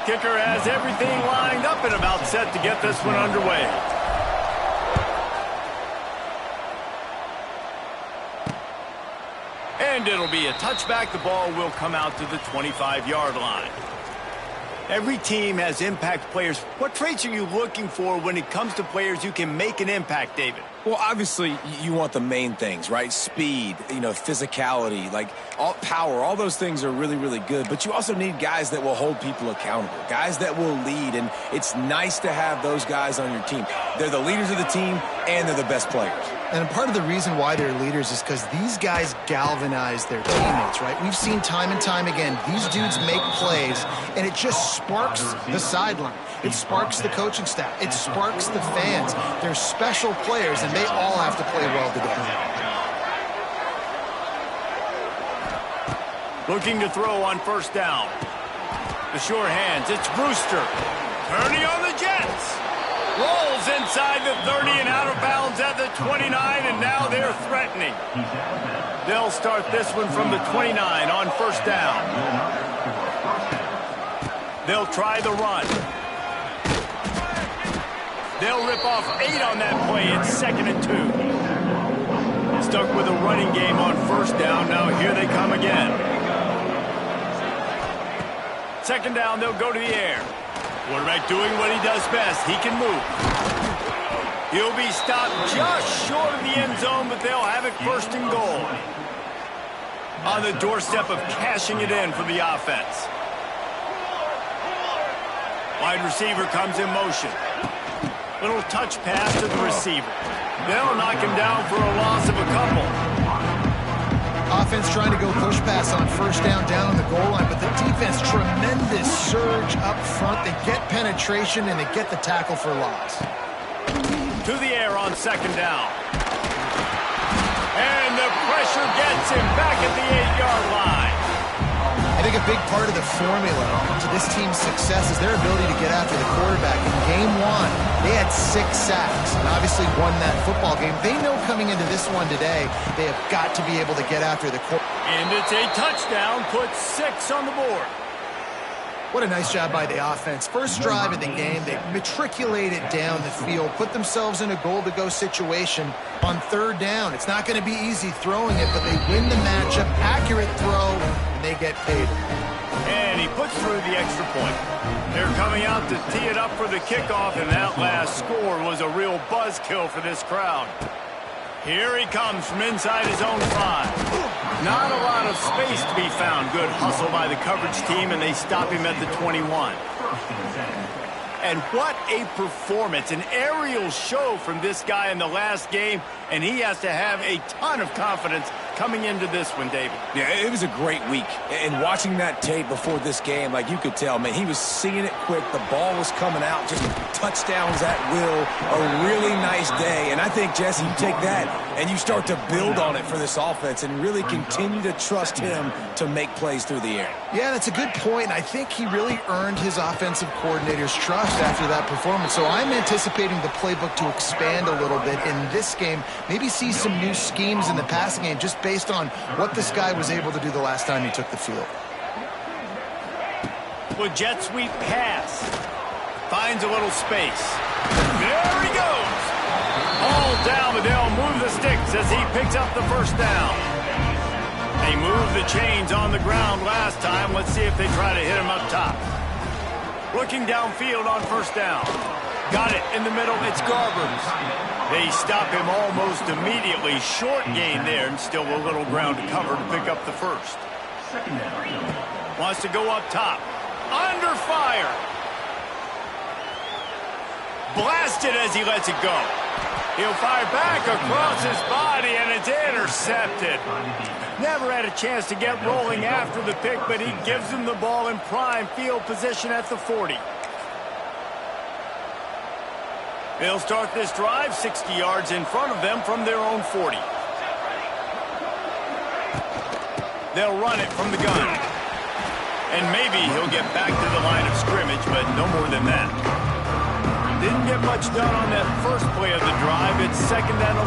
Kicker has everything lined up and about set to get this one underway. And it'll be a touchback. The ball will come out to the 25-yard line. Every team has impact players. What traits are you looking for when it comes to players who can make an impact, David? Well, obviously, you want the main things, right? Speed, physicality, power. All those things are really, really good. But you also need guys that will hold people accountable, guys that will lead. And it's nice to have those guys on your team. They're the leaders of the team, and they're the best players. And part of the reason why they're leaders is because these guys galvanize their teammates, right? We've seen time and time again, these dudes make plays, and it just sparks the sideline. It sparks the coaching staff. It sparks the fans. They're special players, and they all have to play well together. Looking to throw on first down. The sure hands. It's Brewster. Turning on the Jets. Rolls inside the 30 and out of bounds at the 29, and now they're threatening. They'll start this one from the 29 on first down. They'll try the run. They'll rip off 8 on that play. It's 2nd and 2. Stuck with a running game on first down. Now here they come again. 2nd down, they'll go to the air. Quarterback doing what he does best. He can move. He'll be stopped just short of the end zone, but they'll have it 1st and goal. On the doorstep of cashing it in for the offense. Wide receiver comes in motion. Little touch pass to the receiver. They'll knock him down for a loss of a couple. Offense trying to go push pass on first down on the goal line, but the defense, tremendous surge up front. They get penetration, and they get the tackle for loss. To the air on 2nd down. And the pressure gets him back at the 8-yard line. I think a big part of the formula to this team's success is their ability to get after the quarterback. In game 1, they had 6 sacks and obviously won that football game. They know coming into this one today, they have got to be able to get after the quarterback. And it's a touchdown, puts 6 on the board. What a nice job by the offense. First drive of the game, they matriculated down the field, put themselves in a goal-to-go situation on 3rd down. It's not going to be easy throwing it, but they win the matchup, accurate throw, and they get paid. And he puts through the extra point. They're coming out to tee it up for the kickoff, and that last score was a real buzzkill for this crowd. Here he comes from inside his own 5. Not a lot of space to be found. Good hustle by the coverage team, and they stop him at the 21. And what a performance, an aerial show from this guy in the last game, and he has to have a ton of confidence coming into this one, David. Yeah, it was a great week. And watching that tape before this game, you could tell, man, he was seeing it quick. The ball was coming out, just touchdowns at will. A really nice day. And I think, Jesse, you take that and you start to build on it for this offense and really continue to trust him to make plays through the air. Yeah, that's a good point. I think he really earned his offensive coordinator's trust after that performance. So I'm anticipating the playbook to expand a little bit in this game. Maybe see some new schemes in the passing game just based on what this guy was able to do the last time he took the field. Well, jet sweep pass. Finds a little space. There he goes. All down, but they'll move the sticks as he picks up the first down. They moved the chains on the ground last time. Let's see if they try to hit him up top. Looking downfield on first down. Got it in the middle. It's Garbers. They stop him almost immediately. Short gain there, and still a little ground to cover to pick up the first. Wants to go up top. Under fire. Blasted as he lets it go. He'll fire back across his body, and it's intercepted. Never had a chance to get rolling after the pick, but he gives him the ball in prime field position at the 40. They'll start this drive 60 yards in front of them from their own 40. They'll run it from the gun. And maybe he'll get back to the line of scrimmage, but no more than that. Didn't get much done on that first play of the drive. It's 2nd and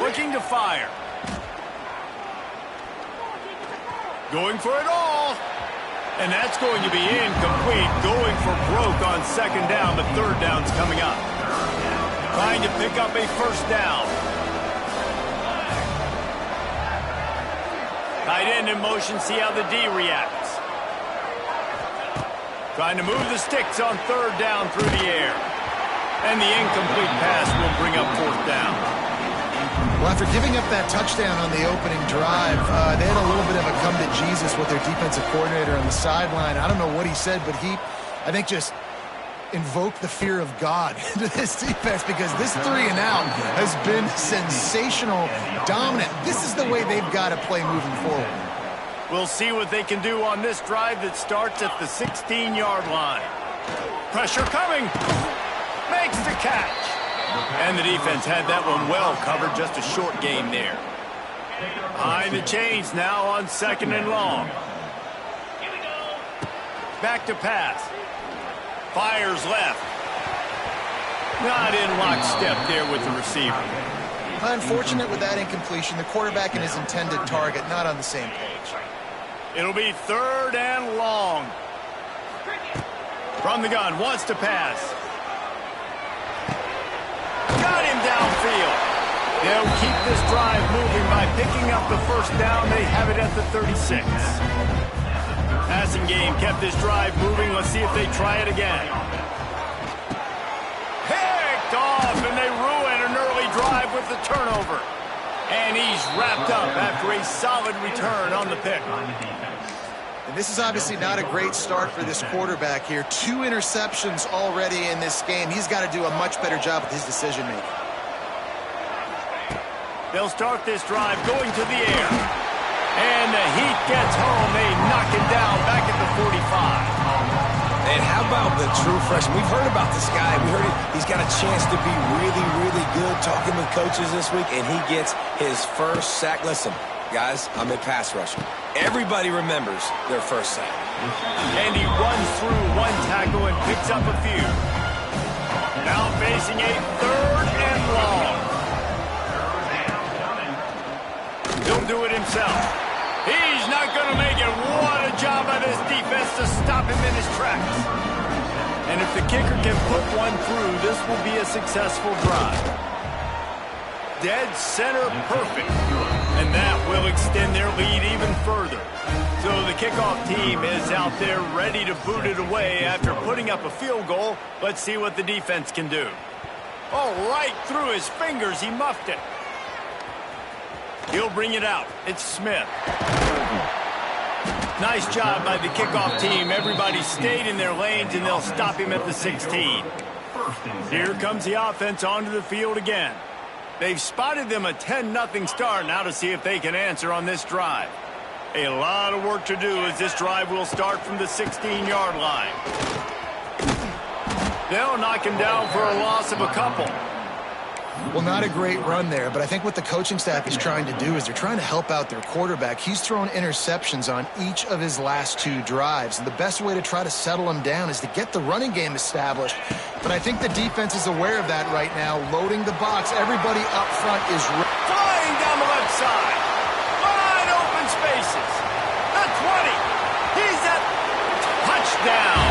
11. Looking to fire. Going for it all. And that's going to be incomplete, going for broke on second down, but third down's coming up. Trying to pick up a first down. Tight end in motion, see how the D reacts. Trying to move the sticks on third down through the air. And the incomplete pass will bring up fourth down. Well, after giving up that touchdown on the opening drive, they had a little bit of a come to Jesus with their defensive coordinator on the sideline. I don't know what he said, but he, I think, just invoked the fear of God into this defense, because this 3 and out has been sensational, dominant. This is the way they've got to play moving forward. We'll see what they can do on this drive that starts at the 16-yard line. Pressure coming. Makes the catch. And the defense had that one well covered, just a short gain there. Behind the chains now on second and long. Back to pass. Fires left. Not in lockstep there with the receiver. Unfortunate with that incompletion. The quarterback and his intended target not on the same page. It'll be third and long. From the gun, wants to pass. Got him downfield. They'll keep this drive moving by picking up the first down. They have it at the 36. Passing game kept this drive moving. Let's see if they try it again. Picked off, and they ruin an early drive with the turnover. And he's wrapped up after a solid return on the pick. And this is obviously not a great start for this quarterback here. 2 interceptions already in this game. He's got to do a much better job with his decision-making. They'll start this drive going to the air. And the heat gets home. They knock him down back at the 45. And how about the true freshman? We've heard about this guy. We heard he's got a chance to be really, really good, talking with coaches this week, and he gets his first sack. Listen, guys, I'm a pass rusher. Everybody remembers their first sack. And he runs through one tackle and picks up a few. Now facing a third and long. He'll do it himself. He's not going to make it. What a job by this defense to stop him in his tracks. And if the kicker can put one through, this will be a successful drive. Dead center perfect. And that will extend their lead even further. So the kickoff team is out there ready to boot it away after putting up a field goal. Let's see what the defense can do. Oh, right through his fingers, he muffed it. He'll bring it out. It's Smith. Nice job by the kickoff team. Everybody stayed in their lanes, and they'll stop him at the 16. Here comes the offense onto the field again. They've spotted them a 10-0 start. Now to see if they can answer on this drive. A lot of work to do as this drive will start from the 16-yard line. They'll knock him down for a loss of a couple. Well, not a great run there, but I think what the coaching staff is trying to do is they're trying to help out their quarterback. He's thrown interceptions on each of his last 2 drives, and the best way to try to settle him down is to get the running game established. But I think the defense is aware of that right now, loading the box. Everybody up front is flying down the left side. Wide open spaces. The 20. He's at touchdown.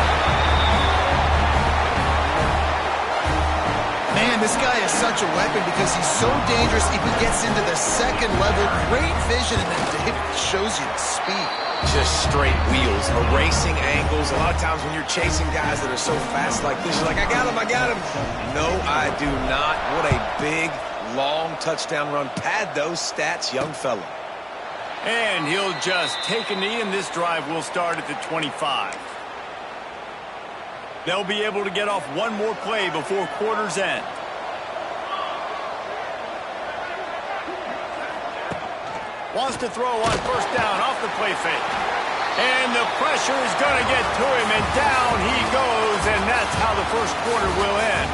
Man, this guy is such a weapon because he's so dangerous if he gets into the second level. Great vision, and then it shows you the speed. Just straight wheels, erasing angles. A lot of times when you're chasing guys that are so fast like this, you're like, I got him, I got him. No, I do not. What a big, long touchdown run. Pad those stats, young fella. And he'll just take a knee, and this drive will start at the 25. They'll be able to get off one more play before quarter's end. Wants to throw on first down off the play fake. And the pressure is going to get to him, and down he goes, and that's how the first quarter will end.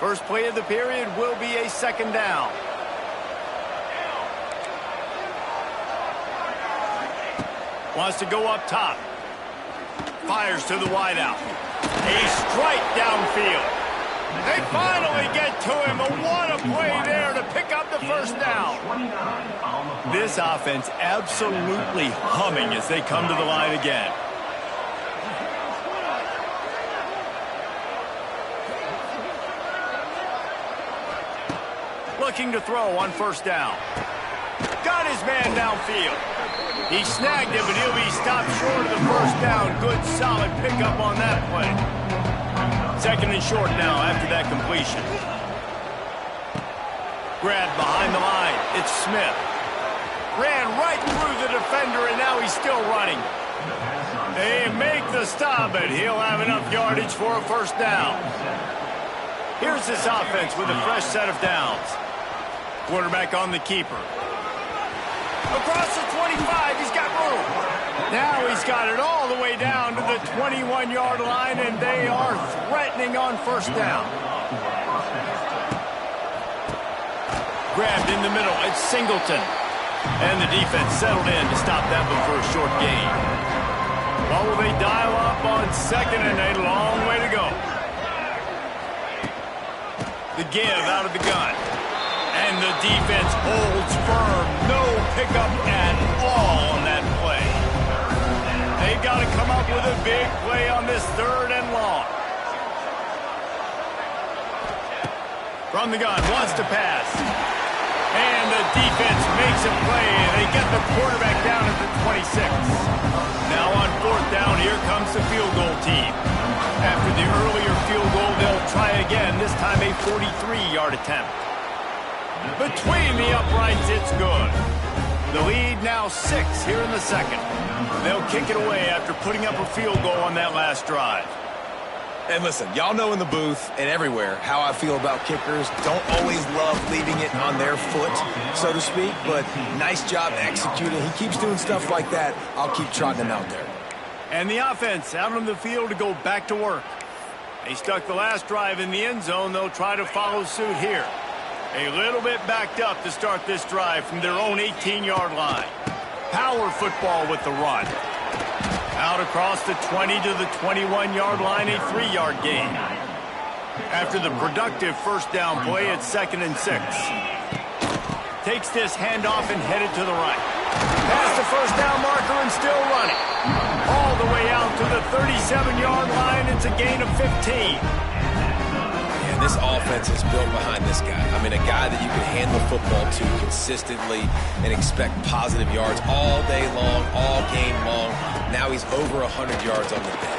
First play of the period will be a second down. Wants to go up top. Fires to the wideout. A strike downfield. They finally get to him, but what a play there to pick up the first down. This offense absolutely humming as they come to the line again. Looking to throw on first down. Got his man downfield. He snagged him, but he'll be stopped short of the first down. Good, solid pickup on that play. Second and short now after that completion. Grabbed behind the line. It's Smith. Ran right through the defender, and now he's still running. They make the stop, but he'll have enough yardage for a first down. Here's this offense with a fresh set of downs. Quarterback on the keeper. Across the 25, he's got room. Now he's got it all the way down to the 21-yard line, and they are threatening on first down. Grabbed in the middle. It's Singleton. And the defense settled in to stop that one for a short gain. Well, will they dial up on second and a long way to go? The give out of the gun. And the defense holds firm. No pickup at all on that play. They've got to come up with a big play on this third and long. From the gun, wants to pass. And the defense makes a play. They get the quarterback down at the 26. Now on fourth down, here comes the field goal team. After the earlier field goal, they'll try again, this time a 43-yard attempt. Between the uprights, it's good. The lead now 6 here in the second. They'll kick it away after putting up a field goal on that last drive. And listen, y'all know in the booth and everywhere how I feel about kickers. Don't always love leaving it on their foot, so to speak, but nice job executing. He keeps doing stuff like that. I'll keep trotting him out there. And the offense out on the field to go back to work. They stuck the last drive in the end zone. They'll try to follow suit here. A little bit backed up to start this drive from their own 18-yard line. Power football with the run. Out across the 20 to the 21-yard line, a 3-yard gain. After the productive first down play, it's second and 6. Takes this handoff and headed to the right. Past the first down marker and still running. All the way out to the 37-yard line. It's a gain of 15. And this offense is built behind this guy. I mean, a guy that you can hand the football to consistently and expect positive yards all day long, all game long. Now he's over 100 yards on the day.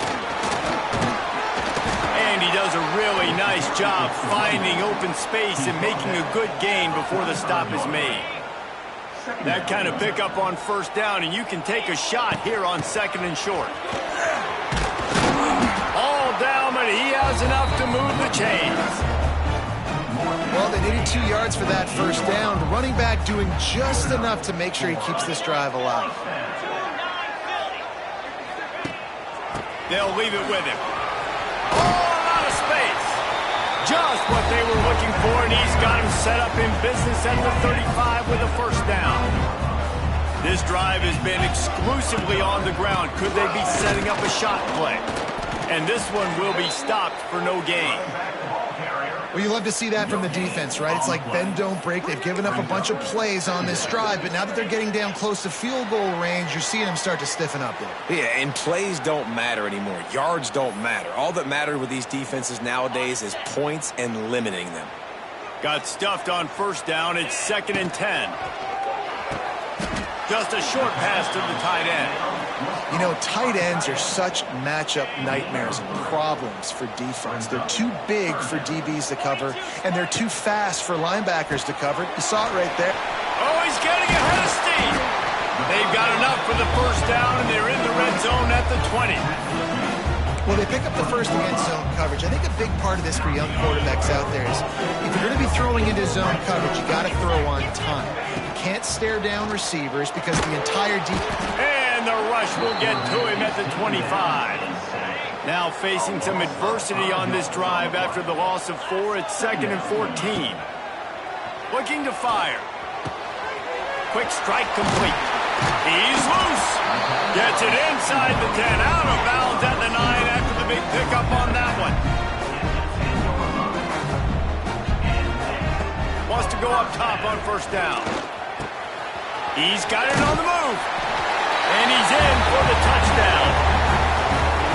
And he does a really nice job finding open space and making a good gain before the stop is made. That kind of pickup on first down, and you can take a shot here on second and short. All down, but he has enough to move the chains. Well, they needed 2 yards for that first down. The running back doing just enough to make sure he keeps this drive alive. They'll leave it with him. Oh, a lot of space. Just what they were looking for, and he's got him set up in business at the 35 with a first down. This drive has been exclusively on the ground. Could they be setting up a shot play? And this one will be stopped for no gain. Well, you love to see that from the defense, right? It's like bend, don't break. They've given up a bunch of plays on this drive, but now that they're getting down close to field goal range, you're seeing them start to stiffen up there. Yeah, and plays don't matter anymore. Yards don't matter. All that matters with these defenses nowadays is points and limiting them. Got stuffed on first down. It's second and 10. Just a short pass to the tight end. You know, tight ends are such matchup nightmares and problems for defense. They're too big for DBs to cover, and they're too fast for linebackers to cover. You saw it right there. Oh, he's getting ahead of steam. They've got enough for the first down, and they're in the red zone at the 20. Well, they pick up the first against zone coverage. I think a big part of this for young quarterbacks out there is if you're going to be throwing into zone coverage, you got to throw on time. You can't stare down receivers because the entire defense... And the rush will get to him at the 25. Now facing some adversity on this drive after the loss of 4. It's second and 14. Looking to fire. Quick strike complete. He's loose. Gets it inside the 10. Out of bounds at the 9 after the big pickup on that one. wants to go up top on first down. He's got it on the move. And he's in for the touchdown.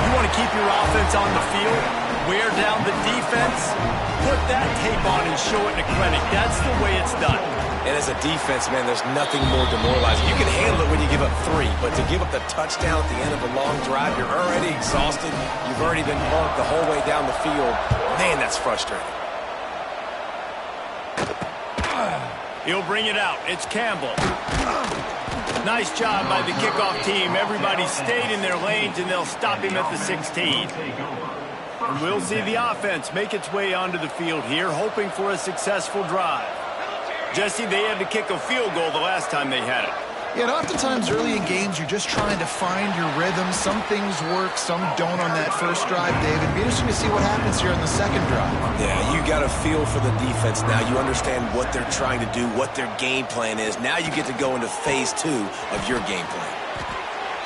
You want to keep your offense on the field, wear down the defense, put that tape on and show it to clinic. That's the way it's done. And as a defense, man, there's nothing more demoralizing. You can handle it when you give up 3, but to give up the touchdown at the end of a long drive, you're already exhausted. You've already been bumped the whole way down the field. Man, that's frustrating. He'll bring it out. It's Campbell. Nice job by the kickoff team. Everybody stayed in their lanes, and they'll stop him at the 16. And we'll see the offense make its way onto the field here, hoping for a successful drive. Jesse, they had to kick a field goal the last time they had it. Yeah, and oftentimes early in games, you're just trying to find your rhythm. Some things work, some don't on that first drive, David. It'd be interesting to see what happens here on the second drive. Yeah, you got a feel for the defense now. You understand what they're trying to do, what their game plan is. Now you get to go into phase 2 of your game plan.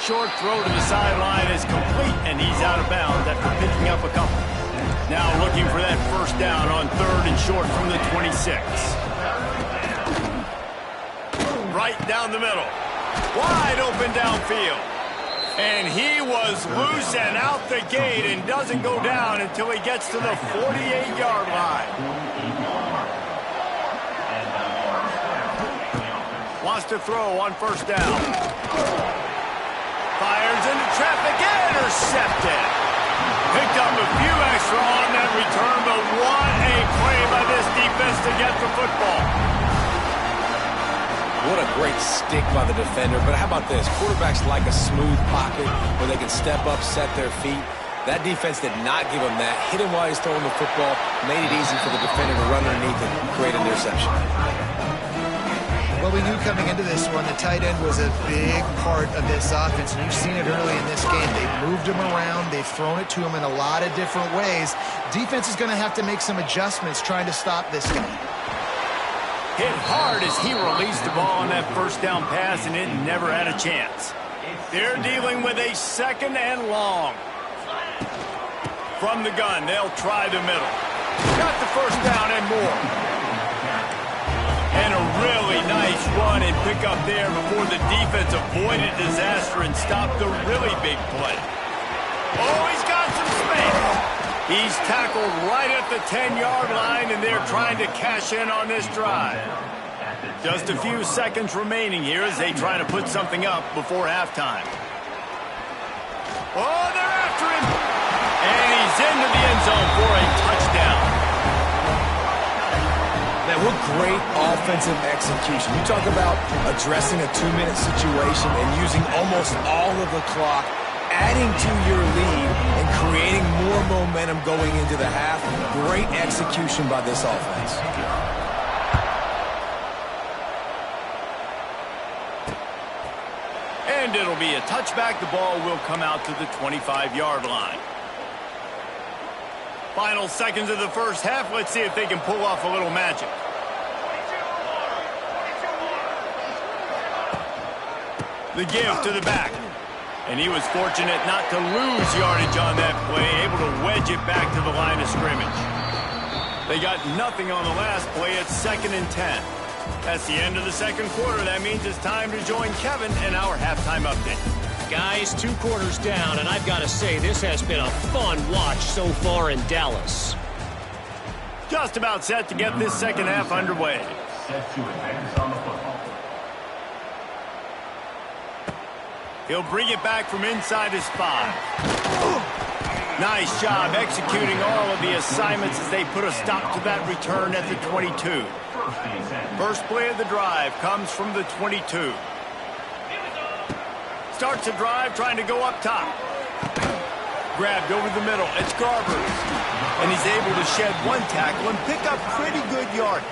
Short throw to the sideline is complete, and he's out of bounds after picking up a couple. Now looking for that first down on 3rd and short from the 26. Right down the middle. Wide open downfield. And he was loose and out the gate and doesn't go down until he gets to the 48-yard line. Wants to throw on first down. Fires into traffic, intercepted. Picked up a few extra on that return, but what a play by this defense to get the football. What a great stick by the defender. But how about this? Quarterbacks like a smooth pocket where they can step up, set their feet. That defense did not give him that. Hit him while he's throwing the football. Made it easy for the defender to run underneath and create an interception. Well, we knew coming into this one, the tight end was a big part of this offense. And you've seen it early in this game. They've moved him around. They've thrown it to him in a lot of different ways. Defense is going to have to make some adjustments trying to stop this guy. Hit hard as he released the ball on that first down pass, and it never had a chance. They're dealing with a 2nd and long. From the gun, they'll try the middle. Got the first down and more. And a really nice run and pick up there before the defense avoided disaster and stopped the really big play. Oh, he's got some space. He's tackled right at the 10-yard line, and they're trying to cash in on this drive. Just a few seconds remaining here as they try to put something up before halftime. Oh, they're after him. And he's into the end zone for a touchdown. Man, what great offensive execution. You talk about addressing a 2-minute situation and using almost all of the clock, adding to your lead and creating more momentum going into the half. Great execution by this offense. And it'll be a touchback. The ball will come out to the 25-yard line. Final seconds of the first half. Let's see if they can pull off a little magic. The give to the back. And he was fortunate not to lose yardage on that play, able to wedge it back to the line of scrimmage. They got nothing on the last play. It's 2nd and 10. That's the end of the second quarter. That means it's time to join Kevin in our halftime update. Guys, 2 quarters down, and I've got to say, this has been a fun watch so far in Dallas. Just about set to get this second half underway. He'll bring it back from inside his 5. Nice job executing all of the assignments as they put a stop to that return at the 22. First play of the drive comes from the 22. Starts a drive trying to go up top. Grabbed over the middle. It's Garbers. And he's able to shed 1 tackle and pick up pretty good yardage.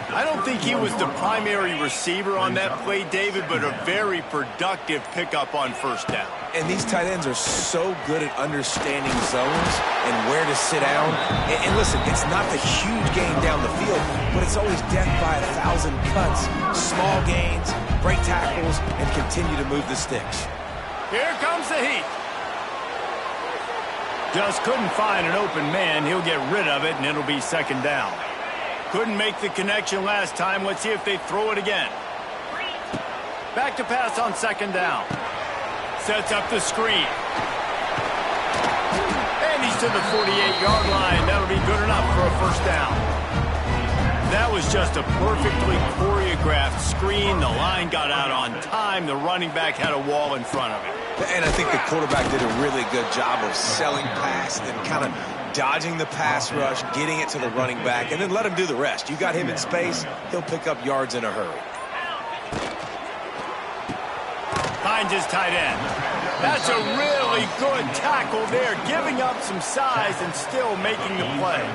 I don't think he was the primary receiver on that play, David, but a very productive pickup on first down. And these tight ends are so good at understanding zones and where to sit down. And listen, it's not the huge gain down the field, but it's always death by 1,000 cuts, small gains, break tackles, and continue to move the sticks. Here comes the heat. Just couldn't find an open man. He'll get rid of it, and it'll be second down. Couldn't make the connection last time. Let's see if they throw it again. Back to pass on second down. Sets up the screen. And he's to the 48-yard line. That'll be good enough for a first down. That was just a perfectly choreographed screen. The line got out on time. The running back had a wall in front of it. And I think the quarterback did a really good job of selling pass and kind of dodging the pass rush, getting it to the running back, and then let him do the rest. You got him in space, he'll pick up yards in a hurry. Finds his tight end. That's a really good tackle there, giving up some size and still making the play.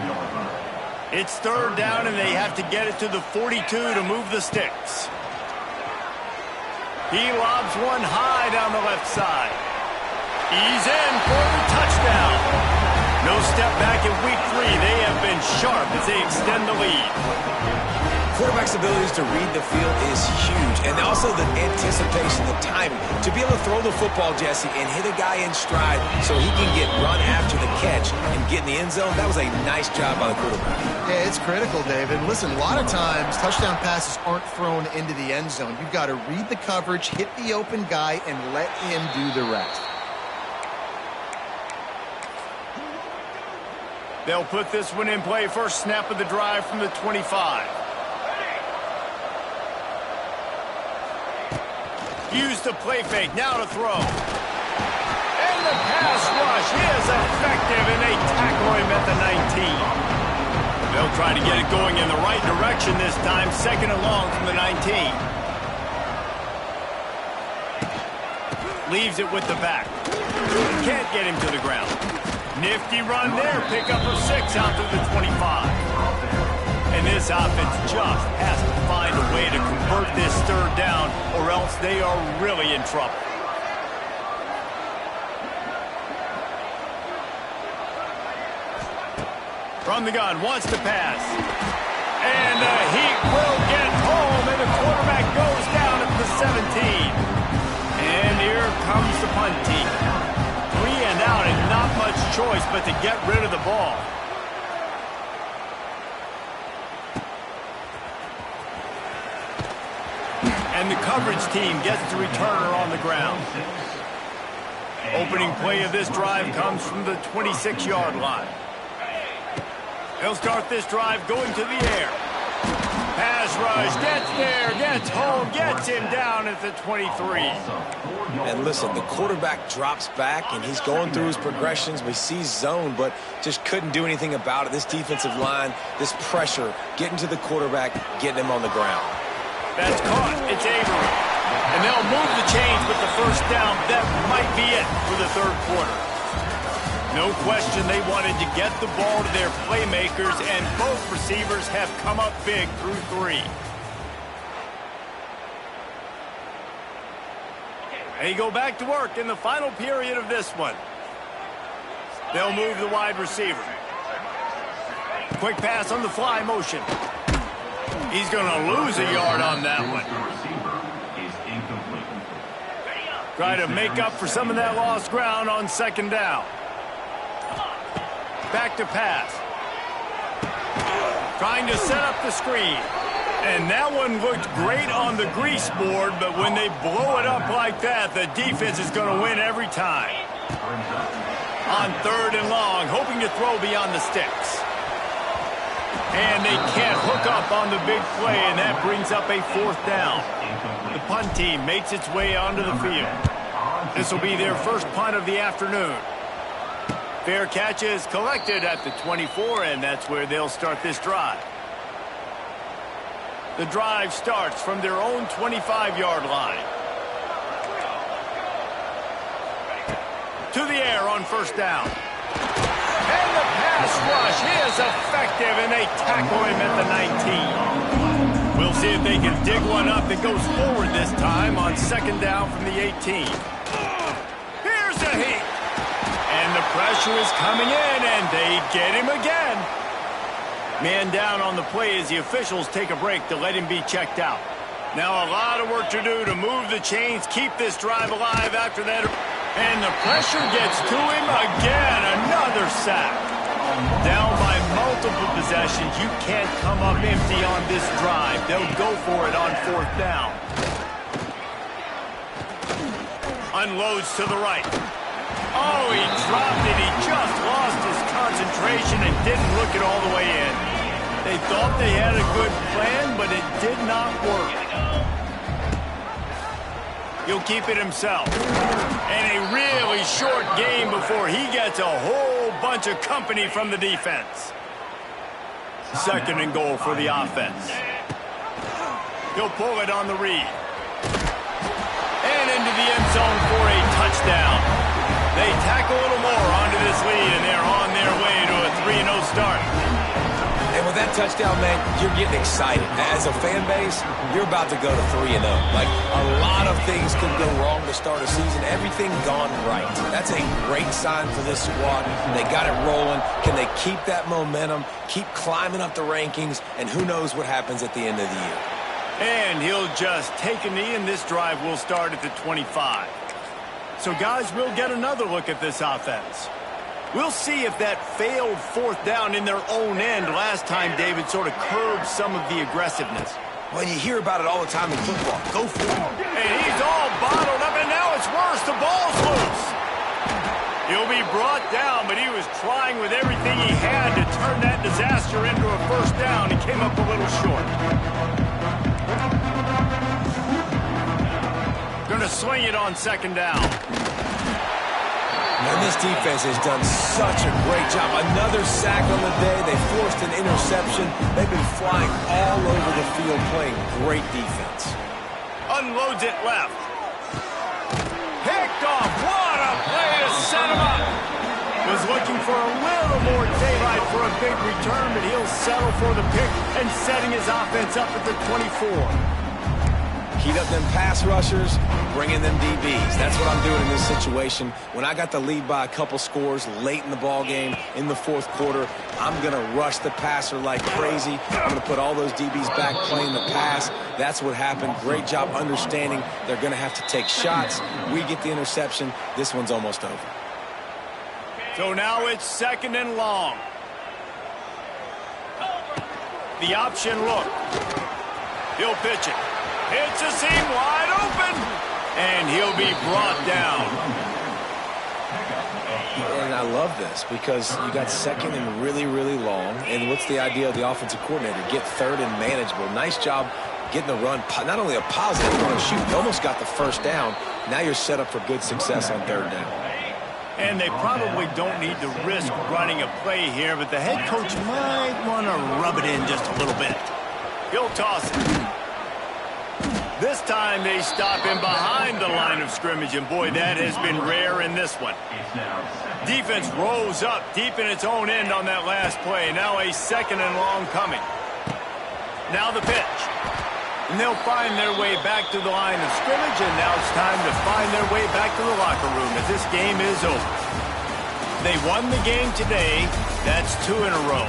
It's third down, and they have to get it to the 42 to move the sticks. He lobs one high down the left side. He's in for the touchdown. No step back in week 3. They have been sharp as they extend the lead. Quarterback's abilities to read the field is huge, and also the anticipation, the timing. To be able to throw the football, Jesse, and hit a guy in stride so he can get run after the catch and get in the end zone, that was a nice job by the quarterback. Yeah, it's critical, David. Listen, a lot of times touchdown passes aren't thrown into the end zone. You've got to read the coverage, hit the open guy, and let him do the rest. They'll put this one in play. First snap of the drive from the 25. Use the play fake. Now to throw. And the pass rush is effective, and they tackle him at the 19. They'll try to get it going in the right direction this time. Second and long from the 19. Leaves it with the back. Can't get him to the ground. Nifty run there. Pickup of 6 out to the 25. And this offense just has to find a way to convert this third down, or else they are really in trouble. From the gun, wants to pass. And the heat will get home, and the quarterback goes down at the 17. And here comes the punt team. 3 and out, and not much choice but to get rid of the ball. And the coverage team gets the returner on the ground. Opening play of this drive comes from the 26-yard line. They'll start this drive going to the air. Pass rush, gets there, gets home, gets him down at the 23. And listen, the quarterback drops back, and he's going through his progressions. We see zone, but just couldn't do anything about it. This defensive line, this pressure, getting to the quarterback, getting him on the ground. That's caught. It's Avery. And they'll move the chains with the first down. That might be it for the third quarter. No question they wanted to get the ball to their playmakers, and both receivers have come up big through 3. They go back to work in the final period of this one. They'll move the wide receiver. Quick pass on the fly motion. He's going to lose a yard on that one. Try to make up for some of that lost ground on second down. Back to pass. Trying to set up the screen. And that one looked great on the grease board, but when they blow it up like that, the defense is going to win every time. On third and long, hoping to throw beyond the sticks. And they can't hook up on the big play, and that brings up a fourth down. The punt team makes its way onto the field. This will be their first punt of the afternoon. Fair catch is collected at the 24, and that's where they'll start this drive. The drive starts from their own 25-yard line. To the air on first down. And the pass rush is effective, and they tackle him at the 19. We'll see if they can dig one up that goes forward this time on second down from the 18. Here's a heat. And the pressure is coming in, and they get him again. Man down on the play as the officials take a break to let him be checked out. Now a lot of work to do to move the chains, keep this drive alive after that. And the pressure gets to him again. Another sack. Down by multiple possessions, you can't come up empty on this drive. They'll go for it on 4th down. Unloads to the right. Oh, he dropped it. He just lost his concentration and didn't look it all the way in. They thought they had a good plan, but it did not work. He'll keep it himself. And a really short game before he gets a whole bunch of company from the defense. 2nd and goal for the offense. He'll pull it on the read. And into the end zone for a touchdown. They tack a little more onto this lead, and they're on their way to a 3-0 start. And with that touchdown, man, you're getting excited. As a fan base, you're about to go to 3-0. Like, a lot of things could go wrong to start a season. Everything gone right. That's a great sign for this squad. They got it rolling. Can they keep that momentum, keep climbing up the rankings, and who knows what happens at the end of the year. And he'll just take a knee, and this drive will start at the 25. So, guys, we'll get another look at this offense. We'll see if that failed 4th down in their own end last time, David, sort of curbed some of the aggressiveness. Well, you hear about it all the time in football. Go for it. And he's all bottled up, and now it's worse. The ball's loose. He'll be brought down, but he was trying with everything he had to turn that disaster into a 1st down. He came up a little short. Going to swing it on 2nd down. And this defense has done such a great job. Another sack on the day. They forced an interception. They've been flying all over the field playing great defense. Unloads it left. Picked off. What a play to set him up. Was looking for a little more daylight for a big return, but he'll settle for the pick and setting his offense up at the 24. Heat up them pass rushers, bring in them DBs. That's what I'm doing in this situation. When I got the lead by a couple scores late in the ball game, in the 4th quarter, I'm going to rush the passer like crazy. I'm going to put all those DBs back playing the pass. That's what happened. Great job understanding they're going to have to take shots. We get the interception. This one's almost over. So now it's 2nd and long. The option look. He'll pitch it. It's a seam wide open, and he'll be brought down. And I love this because you got 2nd and really, really long. And what's the idea of the offensive coordinator? Get 3rd and manageable. Nice job getting the run. Not only a positive run, shoot, you almost got the 1st down. Now you're set up for good success on 3rd down. And they probably don't need to risk running a play here, but the head coach might want to rub it in just a little bit. He'll toss it. This time they stop him behind the line of scrimmage, and boy, that has been rare in this one. Defense rolls up deep in its own end on that last play. Now a 2nd and long coming. Now the pitch. And they'll find their way back to the line of scrimmage, and now it's time to find their way back to the locker room as this game is over. They won the game today. That's 2 in a row.